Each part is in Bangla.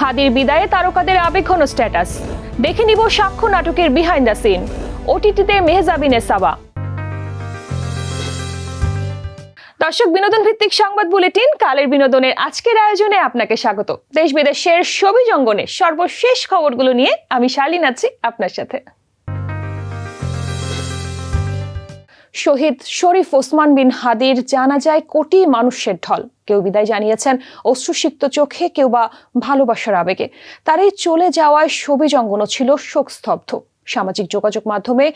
হাদির বিদায়ে তারকাদের আবেগঘন স্ট্যাটাস। দেখে নিব সাক্ষ্য নাটকের বিহাইন্ড দ্য সিন। ওটিটিতে মেহজাবিনের সাবা। দর্শক, বিনোদন ভিত্তিক সংবাদ বুলেটিন কালের বিনোদনের আজকের আয়োজনে আপনাকে স্বাগত। দেশ বিদেশের সবুজ অঙ্গনে সর্বশেষ খবরগুলো নিয়ে আমি শালীন আছি আপনার সাথে। শহীদ শরীফ ওসমান বিন হাদির জানাজায় কোটি মানুষের ঢল। কেউ বিদায় জানিয়েছেন অশ্রুসিক্ত চোখে, কেউ বা ভালোবাসার আবেগে। তার এই চলে যাওয়ায় সবুজ অঙ্গনও ছিল শোকস্তব্ধ। সামাজিক যোগাযোগ মাধ্যমে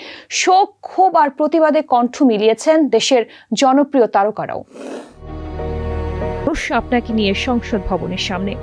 শোক, ক্ষোভ আর প্রতিবাদে কণ্ঠ মিলিয়েছেন দেশের জনপ্রিয় তারকারাও। আপনাকে নিয়ে সংসদ ভবনের সামনে।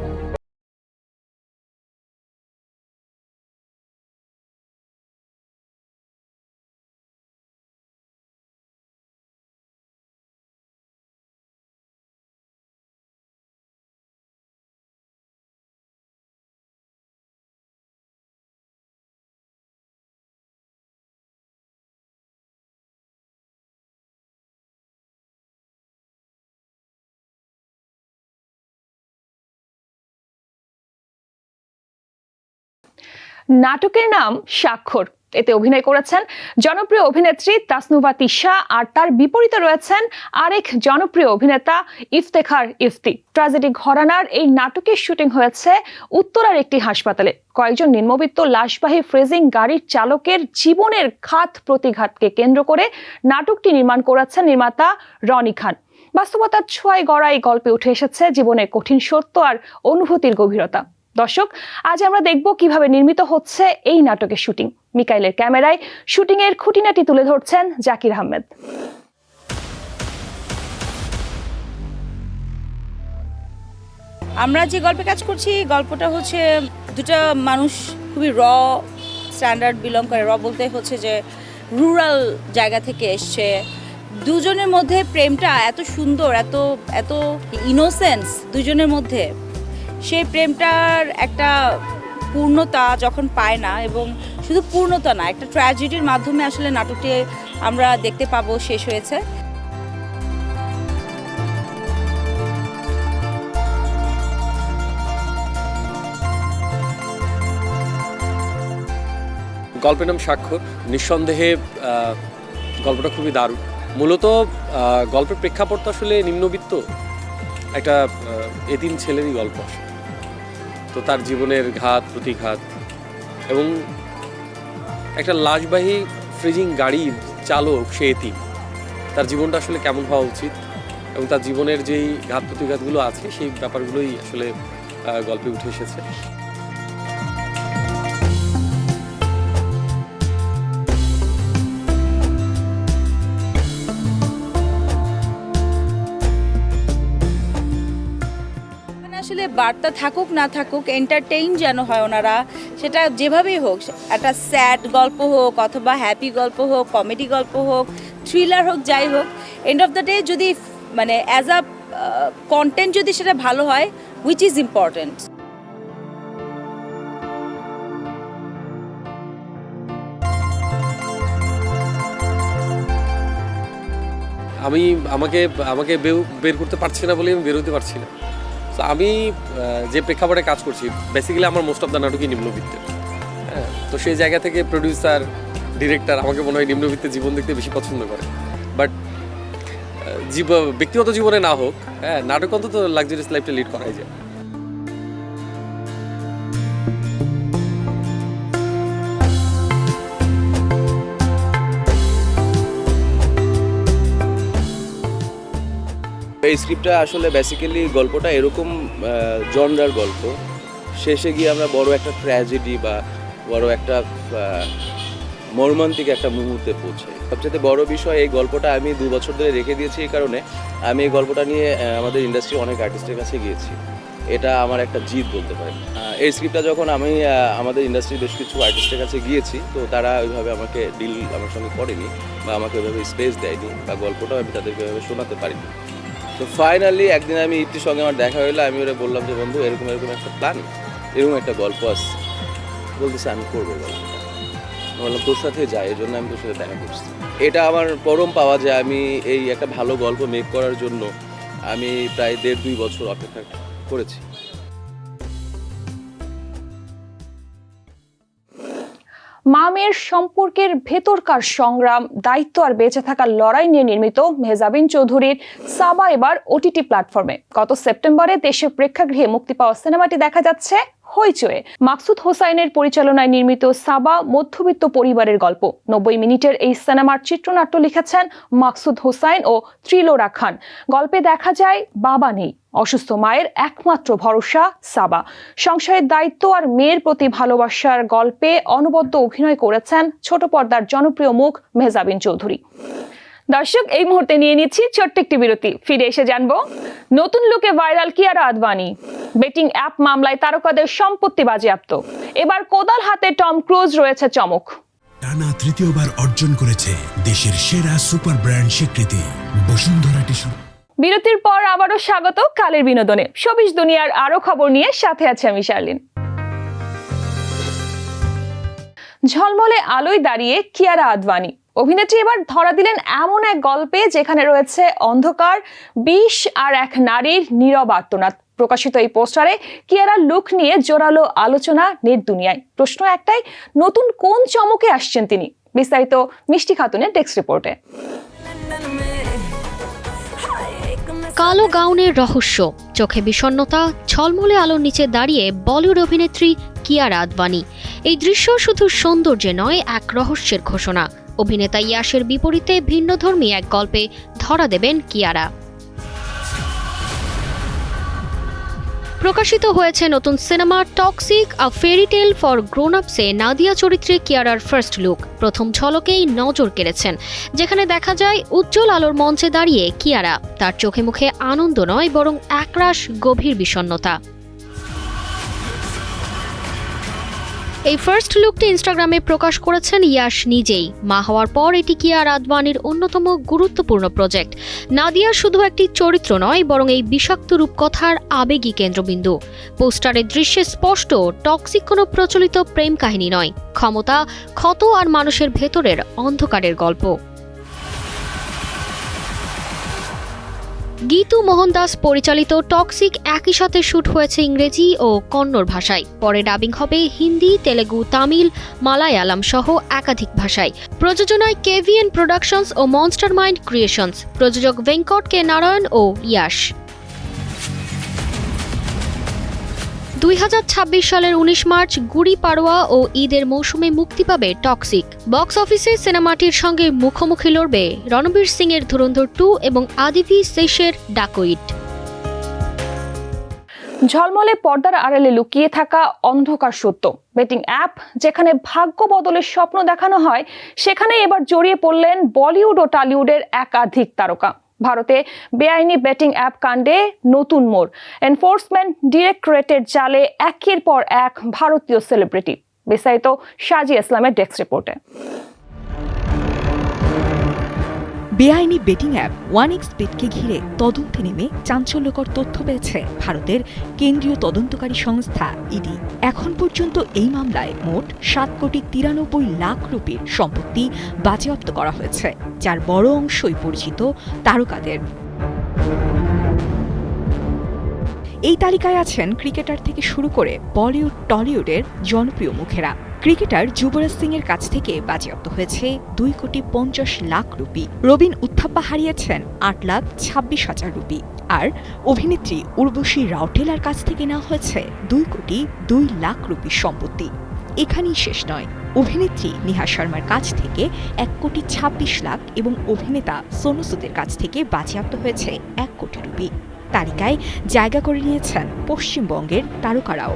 নাটকের নাম স্বাক্ষর। এতে অভিনয় করেছেন জনপ্রিয় অভিনেত্রী তাসনুভা তিশা, আর তার বিপরীতে রয়েছেন আরেক জনপ্রিয় অভিনেতা ইফতেখার ইফতি। ট্র্যাজেডি ঘরানার এই নাটকের শুটিং হয়েছে উত্তরার একটি হাসপাতালে। কয়েকজন নিম্নবিত্ত লাশবাহী ফ্রেজিং গাড়ির চালকের জীবনের ঘাত প্রতিঘাতকে কেন্দ্র করে নাটকটি নির্মাণ করেছেন নির্মাতা রনি খান। বাস্তবতার ছোঁয়ায় গড়া এই গল্পে উঠে এসেছে জীবনের কঠিন সত্য আর অনুভূতির গভীরতা। দর্শক, আজ আমরা দেখব কিভাবে নির্মিত হচ্ছে এই নাটকের শুটিং। মিকাইলের ক্যামেরায় শুটিং এর খুঁটিনাটি তুলে ধরছেন জাকির আহমেদ। আমরা যে গল্পে কাজ করছি, গল্পটা হচ্ছে দুটা মানুষ খুবই স্ট্যান্ডার্ড বিলং করে। বলতে হচ্ছে যে রুরাল জায়গা থেকে এসছে। দুজনের মধ্যে প্রেমটা এত সুন্দর, এত এত ইনোসেন্স দুজনের মধ্যে। সেই প্রেমটার একটা পূর্ণতা যখন পায় না, এবং শুধু পূর্ণতা না, একটা ট্র্যাজেডির মাধ্যমে আসলে নাটকটি আমরা দেখতে পাবো শেষ হয়েছে। গল্পের নাম স্বাক্ষর। নিঃসন্দেহে গল্পটা খুবই দারুণ। মূলত গল্পের প্রেক্ষাপট তো আসলে নিম্নবিত্ত একটা এতিম ছেলেরই গল্প আসলে। তো তার জীবনের ঘাত প্রতিঘাত, এবং একটা লাশবাহী ফ্রিজিং গাড়ির চালক সে এতিম। তার জীবনটা আসলে কেমন হওয়া উচিত, এবং তার জীবনের যেই ঘাত প্রতিঘাতগুলো আছে সেই ব্যাপারগুলোই আসলে গল্পে উঠে এসেছে। আসলে বার্তা থাকুক না থাকুক, এন্টারটেইন যেন হয় ওনারা, সেটা যেভাবেই হোক, একটা স্যাড গল্প হোক অথবা হ্যাপি গল্প হোক, কমেডি গল্প হোক, থ্রিলার হোক, যাই হোক, এন্ড অফ দ্য ডে যদি মানে অ্যাজ আ কন্টেন্ট যদি সেটা ভালো হয়, হুইচ ইজ ইম্পর্টেন্ট। আমাকে বের করতে পারছি না বলে আমি বের হতে পারছি না। তো আমি যে প্রেক্ষাপটে কাজ করছি, বেসিক্যালি আমার মোস্ট অফ দ্য নাটকই নিম্নবিত্তের। হ্যাঁ, তো সেই জায়গা থেকে প্রডিউসার, ডিরেক্টর আমাকে মনে হয় নিম্নবিত্তের জীবন দেখতে বেশি পছন্দ করে। বাট ব্যক্তিগত জীবনে না হোক, হ্যাঁ, নাটক অন্তত লাক্সারিয়াস লাইফটা লিড করাই যায়। এই স্ক্রিপ্টটা আসলে বেসিক্যালি গল্পটা এরকম জনরার গল্প। শেষে গিয়ে আমরা বড় একটা ট্র্যাজেডি বা বড় একটা মর্মান্তিক একটা মুহূর্তে পৌঁছে। সবচেয়ে বড় বিষয়, এই গল্পটা আমি 2 বছর ধরে রেখে দিয়েছি এই কারণে, আমি এই গল্পটা নিয়ে আমাদের ইন্ডাস্ট্রি অনেক আর্টিস্টের কাছে গিয়েছি। এটা আমার একটা জিত বলতে পারেন। এই স্ক্রিপ্টটা যখন আমি আমাদের ইন্ডাস্ট্রির বেশ কিছু আর্টিস্টের কাছে গিয়েছি, তো তারা ওইভাবে আমাকে ডিল আমার সঙ্গে করেনি, বা আমাকে ওইভাবে স্পেস দেয়নি, বা গল্পটাও আমি তাদেরকে ওইভাবে শোনাতে পারিনি। তো ফাইনালি একদিন আমি ইফতির সঙ্গে আমার দেখা হলো, আমি ওরা বললাম যে বন্ধু এরকম একটা প্ল্যান, এরকম একটা গল্প আসছে। বলতেছে আমি করবো গল্পটা। বললাম তোর সাথে যাই, এই জন্য আমি তোর সাথে দেখা করছি। এটা আমার পরম পাওয়া যে আমি এই একটা ভালো গল্প মেক করার জন্য আমি প্রায় 1.5-2 বছর অপেক্ষা করেছি। মা মেয়ের সম্পর্কের ভেতরকার সংগ্রাম, দায়িত্ব আর বেঁচে থাকার লড়াই নিয়ে নির্মিত মেহজাবিন চৌধুরীর সাবা এবার ওটিটি প্ল্যাটফর্মে। গত সেপ্টেম্বরে দেশের প্রেক্ষাগৃহে মুক্তি পাওয়া সিনেমাটি দেখা যাচ্ছে হইচয়ে। মাকসুদ হোসাইনের পরিচালনায় নির্মিত সাবা মধ্যবিত্ত পরিবারের গল্প। 90 মিনিটের এই সিনেমার চিত্রনাট্য লিখেছেন মাকসুদ হোসাইন ও ত্রিলোরা খান। গল্পে দেখা যায় বাবা নেই, অসুস্থ মায়ের একমাত্র ভরসা সাবা। সংসারের দায়িত্ব আর মেয়ের প্রতি ভালোবাসার গল্পে অনবদ্য অভিনয় করেছেন ছোট পর্দার জনপ্রিয় মুখ মেহজাবিন চৌধুরী। দর্শক, এই মুহূর্তে নিয়ে নিচ্ছি ছোট্ট একটি বিরতি। ফিরে এসে জানবো নতুন লুকে viral Kiara Advani. Betting app মামলায় তারকাদের সম্পত্তি বাজেয়াপ্ত। এবার কোদাল হাতে টম ক্রুজ রয়েছে চমক। টানা তৃতীয়বার অর্জন করেছে দেশের সেরা সুপার ব্র্যান্ড স্বীকৃতি বসুন্ধরা টিস্যু। বিরতির পর আবারও স্বাগত কালের বিনোদনে। শোবিজ দুনিয়ার আরো খবর নিয়ে সাথে আছে আমি শার্লিন। ঝলমলে আলোয় দাঁড়িয়ে কিয়ারা আদভানি। অভিনেত্রী এবার ধরা দিলেন এমন এক গল্পে যেখানে রয়েছে অন্ধকার, বিষ আর এক নারীর নীরব আর্তনাদ। প্রকাশিত এই পোস্টারে কিয়ারার লুক নিয়ে জোরালো আলোচনা নেট দুনিয়ায়। প্রশ্ন একটাই, নতুন কোন চমকে আসছেন তিনি? বিস্তারিত মিষ্টি খাতুনের ডেস্ক রিপোর্টে। কালো গাউনের রহস্য, চোখে বিষণ্ণতা, ঝলমলে আলোর নিচে দাঁড়িয়ে বলিউড অভিনেত্রী কিয়ারা আদভানি। এই দৃশ্য শুধু সৌন্দর্যে নয়, এক রহস্যের ঘোষণা। অভিনেতা ইয়াশের বিপরীতে ভিন্নধর্মী এক গল্পে ধরা দেবেন কিয়ারা। প্রকাশিত হয়েছে নতুন cinema Toxic, a fairy tale for grown ups Nadia চরিত্রে কিয়ারার ফার্স্ট লুক। প্রথম ঝলকেই নজর কেড়েছেন, যেখানে দেখা যায় উজ্জ্বল আলোর মঞ্চে দাঁড়িয়ে কিয়ারা। তার চোখে মুখে আনন্দ নয়, বরং একরাশ গভীর বিষণ্ণতা। এই ফার্স্ট লুকটি ইনস্টাগ্রামে প্রকাশ করেছেন ইয়াশ নিজেই। মা হওয়ার পর এটি কিয়ারা আদভানির অন্যতম গুরুত্বপূর্ণ প্রজেক্ট। নাদিয়া শুধু একটি চরিত্র নয়, বরং এই বিষাক্ত রূপকথার আবেগী কেন্দ্রবিন্দু। পোস্টারের দৃশ্যে স্পষ্ট, টক্সিক কোনো প্রচলিত প্রেম কাহিনী নয়, ক্ষমতা, ক্ষত আর মানুষের ভেতরের অন্ধকারের গল্প। গীতু মোহনদাস পরিচালিত টক্সিক একই সাথে শুট হয়েছে ইংরেজি ও কন্নড় ভাষায়। পরে ডাবিং হবে হিন্দি, তেলেগু, তামিল, মালায়ালাম সহ একাধিক ভাষায়। প্রযোজনায় কেভিএন প্রোডাকশনস ও মনস্টার মাইন্ড ক্রিয়েশনস। প্রযোজক ভেঙ্কট কে নারায়ণ ও ইয়াশ। 2026 সালের 19 মার্চ গুড়ি পাড়োয়া ও ঈদের মৌসুমে মুক্তি পাবে টক্সিক। বক্স অফিসে সিনেমাটির সঙ্গে মুখোমুখি লড়বে রণবীর সিং এর ধুরন্ধর 2 এবং আদিভি শেষের ডাকোইট। ঝলমলে পর্দার আড়ালে লুকিয়ে থাকা অন্ধকার সত্য। বেটিং অ্যাপ যেখানে ভাগ্য বদলের স্বপ্ন দেখানো হয়, সেখানে এবার জড়িয়ে পড়লেন বলিউড ও টলিউডের একাধিক তারকা। ভারতে বেআইনি বেটিং অ্যাপ কাণ্ডে নতুন মোড়। এনফোর্সমেন্ট ডিরেক্টরেটের জালে একের পর এক ভারতীয় সেলিব্রিটি। বিস্তারিত সাজি ইসলামের ডেস্ক রিপোর্টে। বেআইনি বেটিং অ্যাপ ওয়ানএক্সবেটকে ঘিরে তদন্তে নেমে চাঞ্চল্যকর তথ্য পেয়েছে ভারতের কেন্দ্রীয় তদন্তকারী সংস্থা ইডি। এখন পর্যন্ত এই মামলায় মোট 7,93,00,000 রুপির সম্পত্তি বাজেয়াপ্ত করা হয়েছে, যার বড় অংশই পরিচিত তারকাদের। এই তালিকায় আছেন ক্রিকেটার থেকে শুরু করে বলিউড, টলিউডের জনপ্রিয় মুখেরা। ক্রিকেটার যুবরাজ সিং এর কাছ থেকে বাজেয়াপ্ত হয়েছে 2,50,00,000 রুপি। রবিন উত্থাপ্পা হারিয়েছেন 8,26,000 রুপি। আর অভিনেত্রী উর্বশী রাউটেলার কাছ থেকে নেওয়া হয়েছে 2,02,00,000 রুপির সম্পত্তি। এখানেই শেষ নয়, অভিনেত্রী নেহা শর্মার কাছ থেকে 1,26,00,000 এবং অভিনেতা সোনু সুদের কাছ থেকে বাজেয়াপ্ত হয়েছে 1 কোটি রুপি। তালিকায় জায়গা করে নিয়েছেন পশ্চিমবঙ্গের তারকারাও।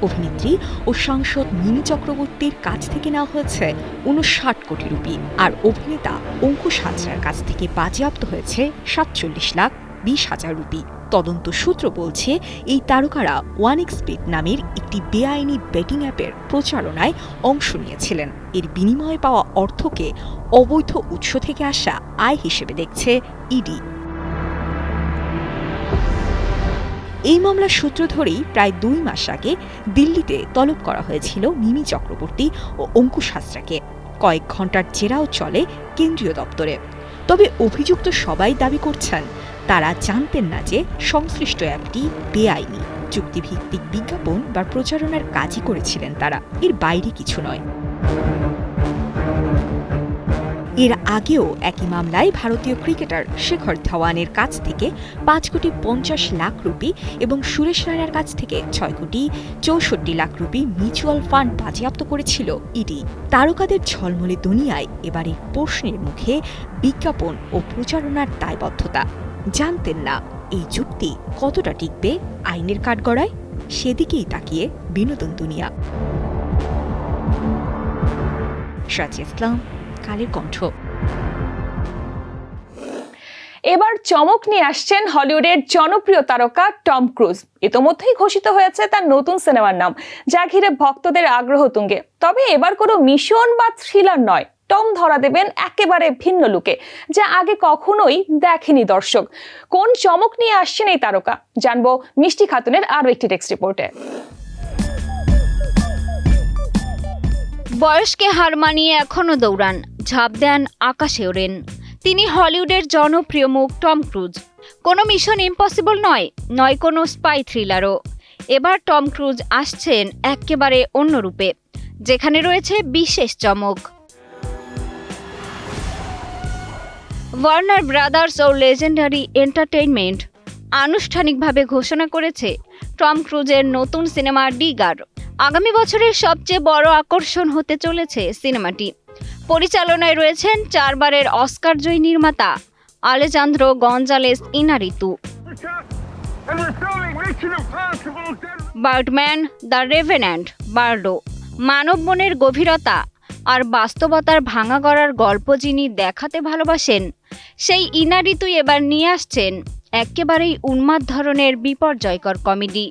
অভিনেত্রী ও সাংসদ মিমি চক্রবর্তীর কাছ থেকে নেওয়া হয়েছে 59 কোটি রুপি। আর অভিনেতা অঙ্কুশ হাজরার কাছ থেকে বাজেয়াপ্ত হয়েছে 47,20,000 রুপি। তদন্ত সূত্র বলছে, এই তারকারা ওয়ানএক্সবেট নামের একটি বেআইনি বেটিং অ্যাপের প্রচারণায় অংশ নিয়েছিলেন। এর বিনিময়ে পাওয়া অর্থকে অবৈধ উৎস থেকে আসা আয় হিসেবে দেখছে ইডি। এই মামলার সূত্র ধরেই প্রায় 2 মাস আগে দিল্লিতে তলব করা হয়েছিল মিমি চক্রবর্তী ও অঙ্কুশ হাজরাকে। কয়েক ঘণ্টার জেরাও চলে কেন্দ্রীয় দপ্তরে। তবে অভিযুক্ত সবাই দাবি করছেন তারা জানতেন না যে সংশ্লিষ্ট অ্যাপটি বেআইনি। চুক্তিভিত্তিক বিজ্ঞাপন বা প্রচারণার কাজই করেছিলেন তারা, এর বাইরে কিছু নয়। এর আগেও একই মামলায় ভারতীয় ক্রিকেটার শিখর ধাওয়ানের কাছ থেকে 5,50,00,000 রুপি এবং সুরেশ রায়নার কাছ থেকে 6,64,00,000 রুপি মিউচুয়াল ফান্ড বাজেয়াপ্ত করেছিল ইডি। তারকাদের ঝলমলে দুনিয়ায় এবারে প্রশ্নের মুখে বিজ্ঞাপন ও প্রচারণার দায়বদ্ধতা। জানতেন না এই যুক্তি কতটা টিকবে আইনের কাঠগড়ায়? সেদিকেই তাকিয়ে বিনোদন দুনিয়া। সাজি ইসলাম, কালের কণ্ঠ। এবার চমক নিয়ে আসছেন হলিউডের জনপ্রিয় তারকা টম ক্রুজ। ইতোমধ্যেই ঘোষিত হয়েছে তার নতুন সিনেমার নাম, যা ঘিরে ভক্তদের আগ্রহ তুঙ্গে। তবে এবার কোনো মিশন বা থ্রিলার নয়, টম ধরা দেবেন একেবারে ভিন্ন লুকে, যা আগে কখনোই দেখেনি দর্শক। কোন চমক নিয়ে আসছেন এই তারকা জানবো মিষ্টি খাতুনের আরো একটি টেক্সট রিপোর্টে। বয়সকে হার মানিয়ে এখনও দৌড়ান, ঝাঁপ দেন, আকাশে ওড়েন। তিনি হলিউডের জনপ্রিয় মুখ টম ক্রুজ। কোনো মিশন ইম্পসিবল নয় কোনো স্পাই থ্রিলারও। এবার টম ক্রুজ আসছেন একেবারে অন্য রূপে, যেখানে রয়েছে বিশেষ চমক। ওয়ার্নার ব্রাদার্স ও লেজেন্ডারি এন্টারটেইনমেন্ট আনুষ্ঠানিকভাবে ঘোষণা করেছে টম ক্রুজের নতুন সিনেমা ডিগার। আগামী বছরের সবচেয়ে বড় আকর্ষণ হতে চলেছে সিনেমাটি। পরিচালনায় রয়েছেন 4 বারের অস্কার জয়ী নির্মাতা Alejandro Gonzalez Iñárritu. Birdman, the রেভেন্যান্ট, বার্ডো, মানব মনের গভীরতা আর বাস্তবতার ভাঙা গড়ার গল্প যিনি দেখাতে ভালোবাসেন, সেই ইনারিতুই এবার নিয়ে আসছেন একেবারেই উন্মাদ ধরনের বিপর্যয়কর কমেডি।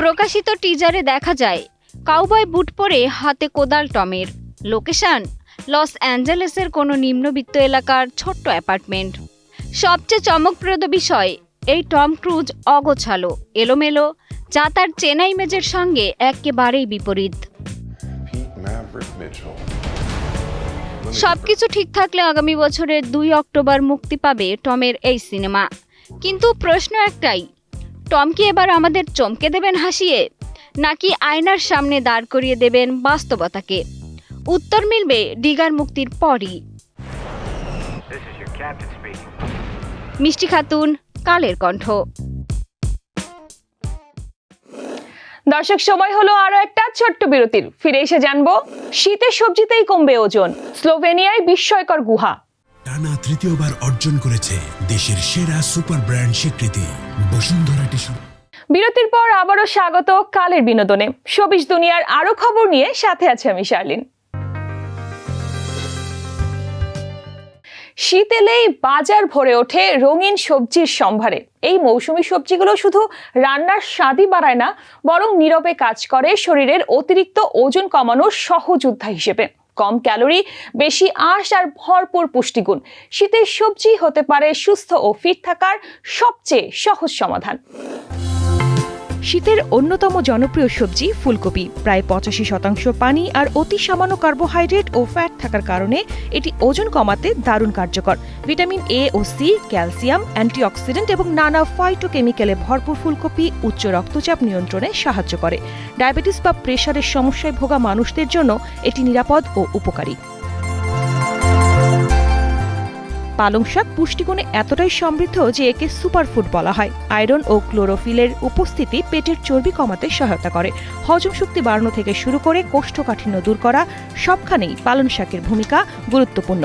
প্রকাশিত টিজারে দেখা যায় কাউবয় বুট পরে হাতে কোদাল টমের। লোকেশন লস অ্যাঞ্জেলেসের কোনো নিম্নবিত্ত এলাকার ছোট্ট অ্যাপার্টমেন্ট। সবচেয়ে চমকপ্রদ বিষয়, এই টম ক্রুজ অগোছালো, এলোমেলো, যা তার চেনা ইমেজের সঙ্গে একেবারেই বিপরীত। সবকিছু ঠিক থাকলে আগামী বছরের 2 অক্টোবর মুক্তি পাবে টমের এই সিনেমা। কিন্তু প্রশ্ন একটাই, টম কি এবার আমাদের চমকে দেবেন হাসিয়ে, নাকি আয়নার সামনে দাঁড় করিয়ে দেবেন বাস্তবতাকে? উত্তর মিলবে ডিগার মুক্তির পরই। মিষ্টি খাতুন, কালের কণ্ঠ। দর্শক, সময় হলো আরো একটা ছোট্ট বিরতির। ফিরে এসে জানবো শীতের সবজিতেই কমবে ওজন, স্লোভেনিয়ায় বিস্ময়কর গুহা। টানা তৃতীয়বার অর্জন করেছে দেশের সেরা সুপার ব্র্যান্ড স্বীকৃতি বসুন্ধরা টিস্যু। বিরতির পর আবারও স্বাগত কালের বিনোদনে। শোবিজ দুনিয়ার আরো খবর নিয়ে সাথে আছে আমি শার্লিন। শীত এলেই বাজার ভরে ওঠে রঙিন সবজির সম্ভারে। এই মৌসুমী সবজিগুলো শুধু রান্নার স্বাদই বাড়ায় না, বরং নীরবে কাজ করে শরীরের অতিরিক্ত ওজন কমানোর সহযোদ্ধা হিসেবে। কম ক্যালোরি, বেশি আঁশ আর ভরপুর পুষ্টিগুণ, শীতের সবজি হতে পারে সুস্থ ও ফিট থাকার সবচেয়ে সহজ সমাধান। শীতের অন্যতম জনপ্রিয় সবজি ফুলকপি। প্রায় 85% পানি আর অতি সামান্য কার্বোহাইড্রেট ও ফ্যাট থাকার কারণে এটি ওজন কমাতে দারুণ কার্যকর। ভিটামিন এ ও সি, ক্যালসিয়াম, অ্যান্টিঅক্সিডেন্ট এবং নানা ফাইটোকেমিক্যালে ভরপুর ফুলকপি উচ্চ রক্তচাপ নিয়ন্ত্রণে সাহায্য করে। ডায়াবেটিস বা প্রেশারের সমস্যায় ভোগা মানুষদের জন্য এটি নিরাপদ ও উপকারী। পালং শাক পুষ্টিগুণে এতটাই সমৃদ্ধ যে একে সুপারফুড বলা হয়। আয়রন ও ক্লোরোফিলের উপস্থিতি পেটের চর্বি কমাতে সহায়তা করে। হজম শক্তি বাড়ানো থেকে শুরু করে কোষ্ঠকাঠিন্য দূর করা, সবখানেই পালং শাকের ভূমিকা গুরুত্বপূর্ণ।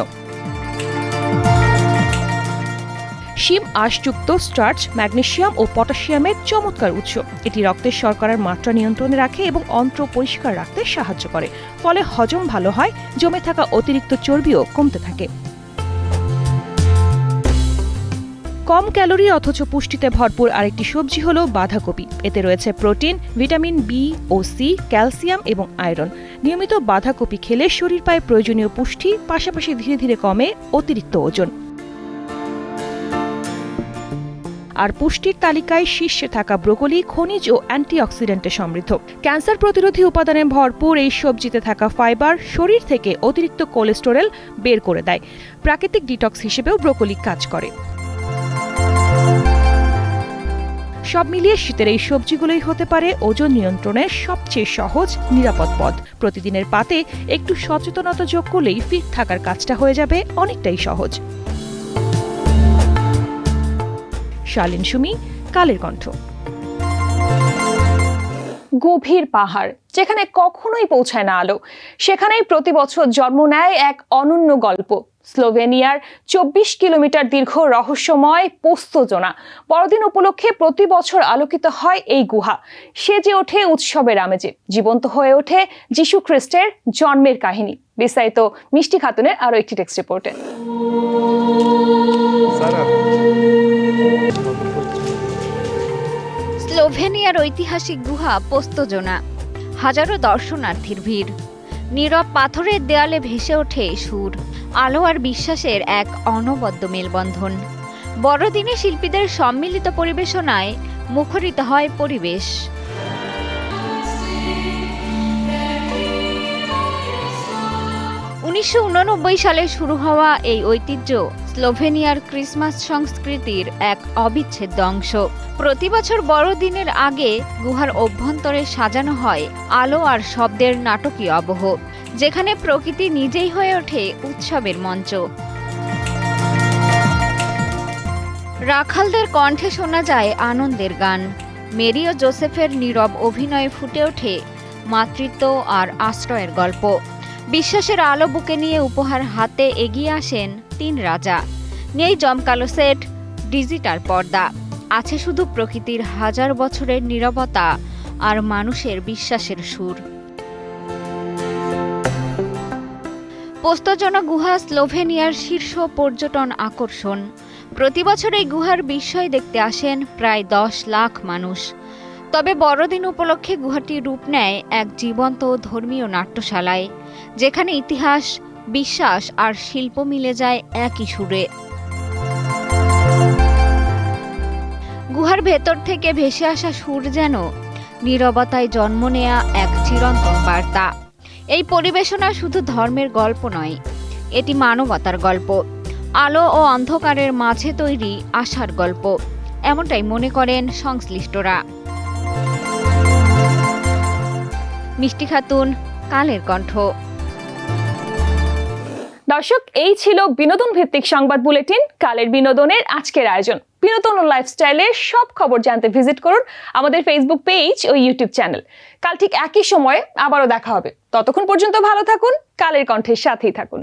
শিম আঁশযুক্ত স্টার্চ, ম্যাগনেসিয়াম ও পটাশিয়ামের চমৎকার উৎস। এটি রক্তের শর্করার মাত্রা নিয়ন্ত্রণে রাখে এবং অন্ত্র পরিষ্কার রাখতে সাহায্য করে। ফলে হজম ভালো হয়, জমে থাকা অতিরিক্ত চর্বিও কমতে থাকে। কম ক্যালোরি অথচ পুষ্টিতে ভরপুর আরেকটি সবজি হলো বাঁধাকপি। এতে রয়েছে প্রোটিন, ভিটামিন বি ও সি, ক্যালসিয়াম এবং আয়রন। নিয়মিত বাঁধাকপি খেলে শরীর পায় প্রয়োজনীয় পুষ্টি, পাশাপাশি ধীরে ধীরে কমে অতিরিক্ত ওজন। আর পুষ্টির তালিকায় শীর্ষে থাকা ব্রোকলি খনিজ ও অ্যান্টিঅক্সিডেন্টে সমৃদ্ধ। ক্যান্সার প্রতিরোধী উপাদানে ভরপুর এই সবজিতে থাকা ফাইবার শরীর থেকে অতিরিক্ত কোলেস্টেরল বের করে দেয়। প্রাকৃতিক ডিটক্স হিসেবেও ব্রোকলি কাজ করে। সব মিলিয়ে শীতের এই সবজিগুলোই হতে পারে ওজন নিয়ন্ত্রণের সবচেয়ে সহজ নিরাপদ পথ। প্রতিদিনের পাতে একটু সচেতনতা যোগ করলেই ফিট থাকার কাজটা হয়ে যাবে অনেকটাই সহজ। শালীন সুমি, কালের কণ্ঠ। গভীর পাহাড়, যেখানে কখনোই পৌঁছায় না আলো, সেখানেই প্রতি বছর জন্ম নেয় এক অনন্য গল্প। স্লোভেনিয়ার 24 কিলোমিটার দীর্ঘ রহস্যময় পোস্তজোনা। বড়দিন উপলক্ষে প্রতি বছর আলোকিত হয় এই গুহা। সেজে ওঠে উৎসবের আমেজে, জীবন্ত হয়ে ওঠে যিশু খ্রিস্টের জন্মের কাহিনী। বিস্তারিত মিষ্টি খাতুনের আরো একটি টেক্সট রিপোর্টে। স্লোভেনিয়ার ঐতিহাসিক গুহা পোস্তজোনা, হাজারো দর্শনার্থীর ভিড়। নীরব পাথরের দেয়ালে ভেসে ওঠে সুর, আলো আর বিশ্বাসের এক অনবদ্য মেলবন্ধন। বড়দিনে শিল্পীদের সম্মিলিত পরিবেশনায় মুখরিত হয় পরিবেশ। উনিশশো সালে শুরু হওয়া এই ঐতিহ্য স্লোভেনিয়ার ক্রিসমাস সংস্কৃতির এক অবিচ্ছেদ্য অংশ। প্রতি বছর বড়দিনের আগে গুহার অভ্যন্তরে সাজানো হয় আলো আর শব্দের নাটকীয় আবহ, যেখানে প্রকৃতি নিজেই হয়ে ওঠে উৎসবের মঞ্চ। রাখালদের কণ্ঠে শোনা যায় আনন্দের গান। মেরি ও জোসেফের নীরব অভিনয়ে ফুটে ওঠে মাতৃত্ব আর আশ্রয়ের গল্প। বিশ্বাসের আলো বুকে নিয়ে উপহার হাতে এগিয়ে আসেন 3 রাজা। নেই জমকালো সেট, ডিজিটাল পর্দা, আছে শুধু প্রকৃতির হাজার বছরের নীরবতা আর মানুষের বিশ্বাসের সুর। পোস্তজোনা গুহা স্লোভেনিয়ার শীর্ষ পর্যটন আকর্ষণ। প্রতি বছর এই গুহার বিস্ময় দেখতে আসেন প্রায় 10 লাখ মানুষ। তবে বড়দিন উপলক্ষে গুহাটি রূপ নেয় এক জীবন্ত ধর্মীয় নাট্যশালায়, যেখানে ইতিহাস, বিশ্বাস আর শিল্প মিলে যায় একই সুরে। গুহার ভেতর থেকে ভেসে আসা সুর যেন নীরবতায় জন্ম নেয়া এক চিরন্তন বার্তা। এই পরিবেশনা শুধু ধর্মের গল্প নয়, এটি মানবতার গল্প, আলো ও অন্ধকারের মাঝে তৈরি আশার গল্প, এমনটাই মনে করেন সংশ্লিষ্টরা। মিষ্টি খাতুন, কালের কণ্ঠ। দর্শক, এই ছিল বিনোদন ভিত্তিক সংবাদ বুলেটিন কালের বিনোদনের আজকের আয়োজন। বিনোদন ও লাইফস্টাইলের সব খবর জানতে ভিজিট করুন আমাদের ফেসবুক পেজ ও ইউটিউব চ্যানেল। কাল ঠিক একই সময়ে আবারও দেখা হবে। ততক্ষণ পর্যন্ত ভালো থাকুন, কালের কণ্ঠের সাথেই থাকুন।